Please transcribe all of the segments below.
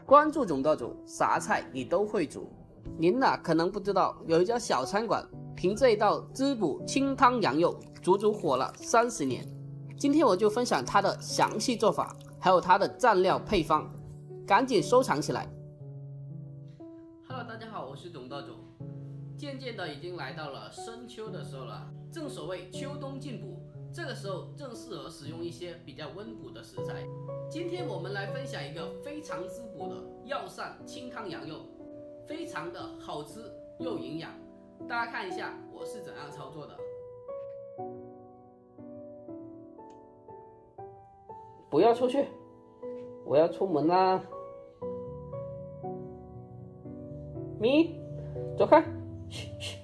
关注总道主，啥菜你都会煮。您可能不知道，有一家小餐馆凭这一道滋补清汤羊肉，足足火了30年。今天我就分享它的详细做法，还有它的蘸料配方，赶紧收藏起来。Hello， 大家好，我是总道主。渐渐的已经来到了深秋的时候了，正所谓秋冬进补，这个时候正适合使用一些比较温补的食材。今天我们来分享一个非常滋补的药膳清汤羊肉，非常的好吃又营养。大家看一下我是怎样操作的。不要出去，我要出门啦！咪，走开！嘘嘘，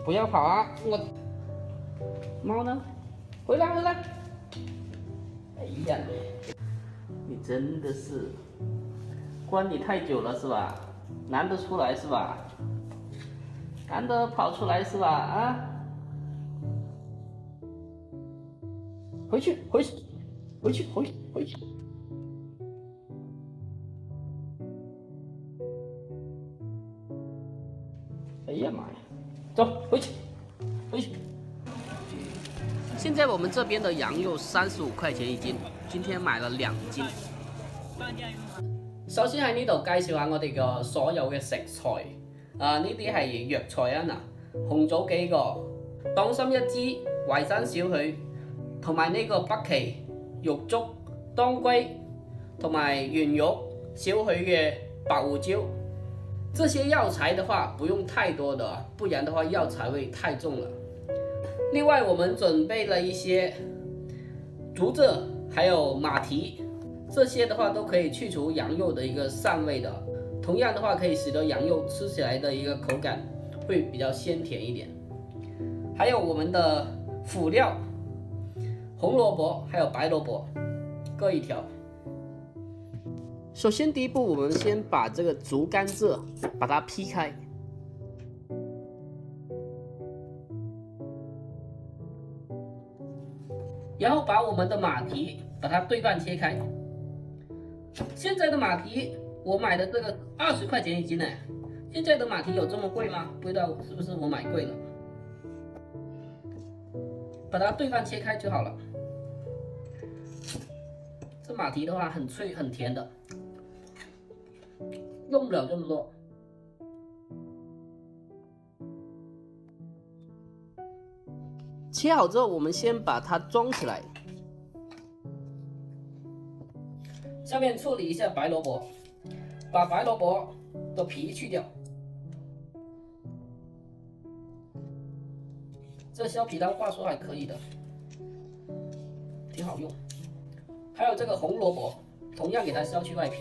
不要跑啊！猫呢？回来回来！哎呀，你真的是关你太久了是吧？难得出来是吧？难得跑出来是吧？啊！回去回去回去回去回去！哎呀妈呀！走，回去回去！现在我们这边的羊肉35块錢一斤，今天買了2斤。首先喺呢度介紹下我哋嘅所有嘅食材，呢啲係藥材啊嗱，紅棗幾個，黨參1支，淮山少許，同埋呢個北芪、玉竹、當歸，同埋圓肉少許嘅白胡椒。這些藥材的話不用太多的，不然的話藥材味太重了。另外我們準備了一些竹蔗還有馬蹄，這些的話都可以去除羊肉的一個膻味的，同樣的話可以使得羊肉吃起來的一個口感會比較鮮甜一點。還有我們的輔料，紅蘿蔔還有白蘿蔔各1條。首先第一步，我們先把這個竹甘蔗把它劈開，然後把我們的馬蹄把它對半切開。現在的馬蹄我買的這個20塊錢一斤呢，現在的馬蹄有這麼貴嗎？不知道是不是我買貴了。把它對半切開就好了。這馬蹄的話很脆很甜的，用不了這麼多。切好之後，我們先把它裝起來。下面處理一下白蘿蔔，把白蘿蔔的皮去掉。這削皮刀話說還可以的，挺好用。還有這個紅蘿蔔，同樣給它削去外皮。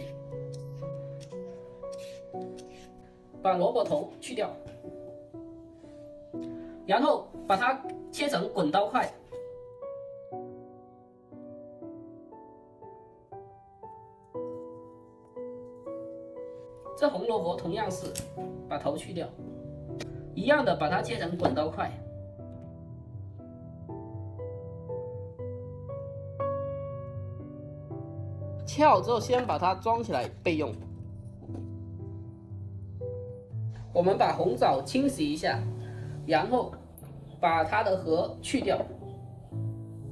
把蘿蔔頭去掉，然後把它切成滾刀塊。這紅蘿蔔同樣是把頭去掉，一樣的把它切成滾刀塊。切好之後，先把它裝起來備用。我們把紅棗清洗一下，然後把它的核去掉，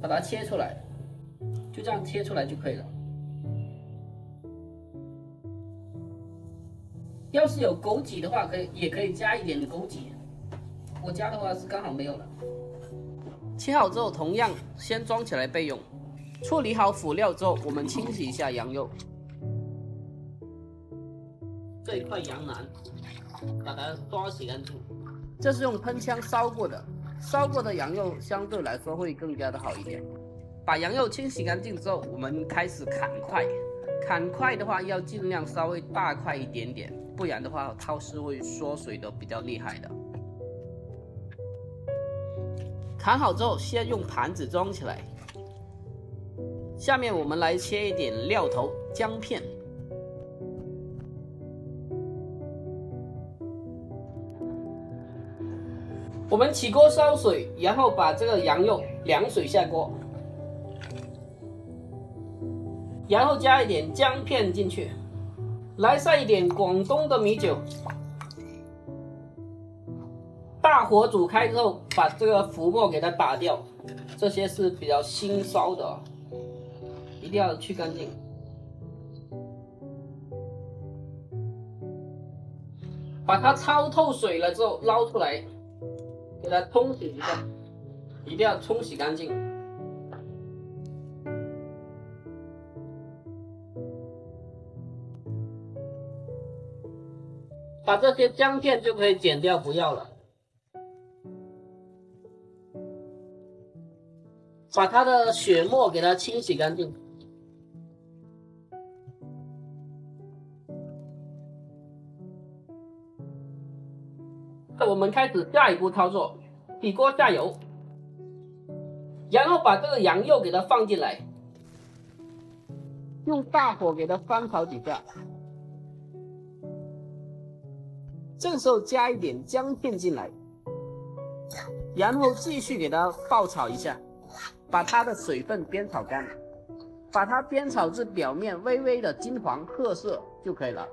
把它切出來，就這樣切出來就可以了。要是有枸杞的話，也可以加一點枸杞，我家的話是剛好沒有了。切好之後，同樣先裝起來備用。處理好輔料之後，我們清洗一下羊肉。這一塊羊腩，把它刷洗乾淨。這是用噴槍燒過的，燒過的羊肉相對來說會更加的好一點。把羊肉清洗乾淨之後，我們開始砍塊。砍塊的話要盡量稍微大塊一點點，不然的話它是會縮水的比較厲害的。砍好之後，先用盤子裝起來。下面我們來切一點料頭、薑片。我們起鍋燒水，然後把這個羊肉涼水下鍋。然后加一点姜片进去，来上一点广东的米酒，大火煮开之后，把这个浮沫给它打掉，这些是比较新烧的，一定要去干净。把它焯透水了之后捞出来，给它冲洗一下，一定要冲洗干净。把这些姜片就可以剪掉，不要了。把它的血沫给它清洗干净。我们开始下一步操作，起锅下油，然后把这个羊肉给它放进来，用大火给它翻炒几下。这个时候加一点姜片进来，然后继续给它爆炒一下，把它的水分煸炒干，把它煸炒至表面微微的金黄褐色就可以了。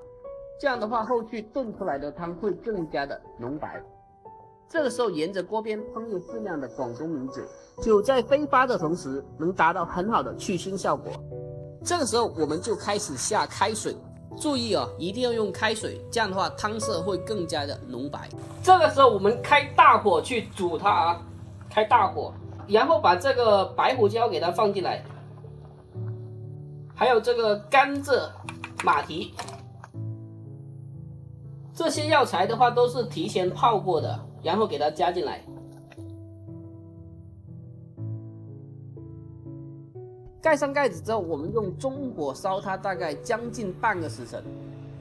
这样的话，后续炖出来的汤会更加的浓白。这个时候沿着锅边烹入适量的广东米酒，酒在挥发的同时能达到很好的去腥效果。这个时候我们就开始下开水，注意哦，一定要用开水，这样的话汤色会更加的浓白。这个时候我们开大火去煮它啊，开大火，然后把这个白胡椒给它放进来，还有这个甘蔗、马蹄。这些药材的话都是提前泡过的，然后给它加进来，盖上盖子之后，我们用中火烧它，大概将近半个时辰，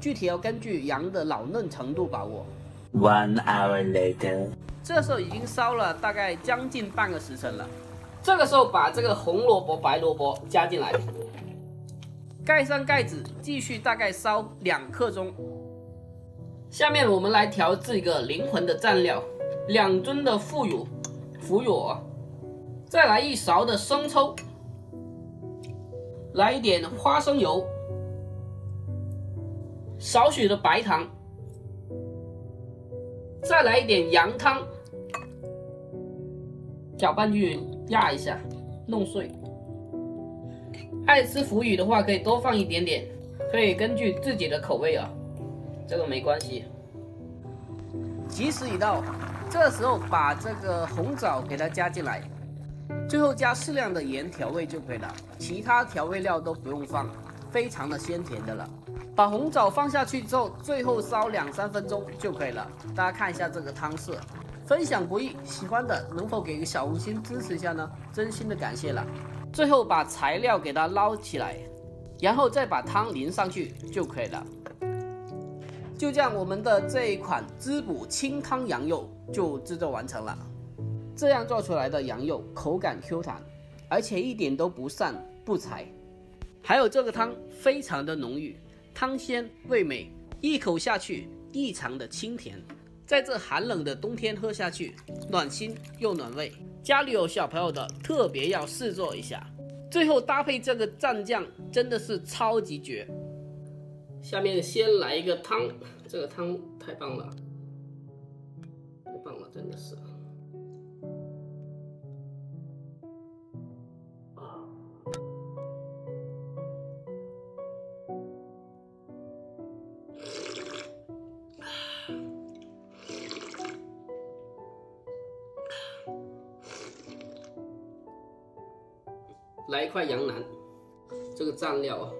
具体要根据羊的老嫩程度把握。1 hour later， 这时候已经烧了大概将近半个时辰了。这个时候把这个红萝卜、白萝卜加进来，盖上盖子，继续大概烧2刻钟。下面我们来调制一个灵魂的蘸料，2尊的腐乳，再来1勺的生抽，来一点花生油，少许的白糖，再来一点羊汤，搅拌均匀，压一下，弄碎。爱吃腐乳的话，可以多放一点点，可以根据自己的口味啊。这个没关系。吉时已到，这时候把这个红枣给它加进来，最后加适量的盐调味就可以了，其他调味料都不用放，非常的鲜甜的了。把红枣放下去之后，最后烧2、3分钟就可以了。大家看一下这个汤色，分享不易，喜欢的能否给个小红心支持一下呢？真心的感谢了。最后把材料给它捞起来，然后再把汤淋上去就可以了。就这样，我们的这一款滋补清汤羊肉就制作完成了。这样做出来的羊肉口感 Q 弹，而且一点都不膻不柴。还有这个汤非常的浓郁，汤鲜味美，一口下去异常的清甜。在这寒冷的冬天喝下去，暖心又暖胃。家里有小朋友的特别要试做一下。最后搭配这个蘸酱真的是超级绝。下面先来一个汤，这个汤太棒了，太棒了，真的是。来一块羊腩，这个蘸料啊。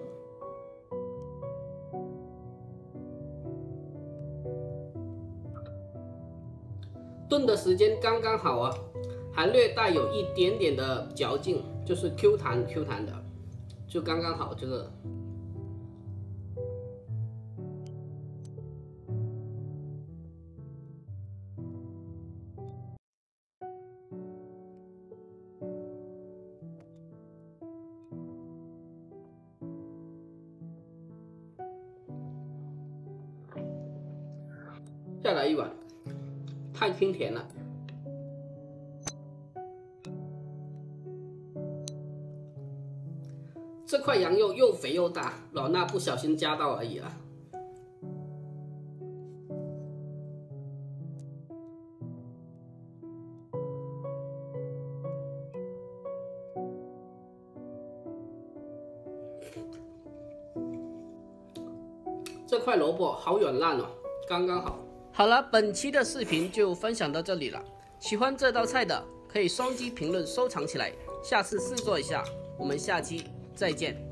炖的时间刚刚好啊，还略带有一点点的嚼劲，就是 Q 弹的，就刚刚好这个。再来一碗，太清甜了。这块羊肉又肥又大，老衲不小心夹到而已啦。这块萝卜好软烂哦，刚刚好。好了，本期的视频就分享到这里了。喜欢这道菜的可以双击评论收藏起来，下次试做一下。我们下期再见。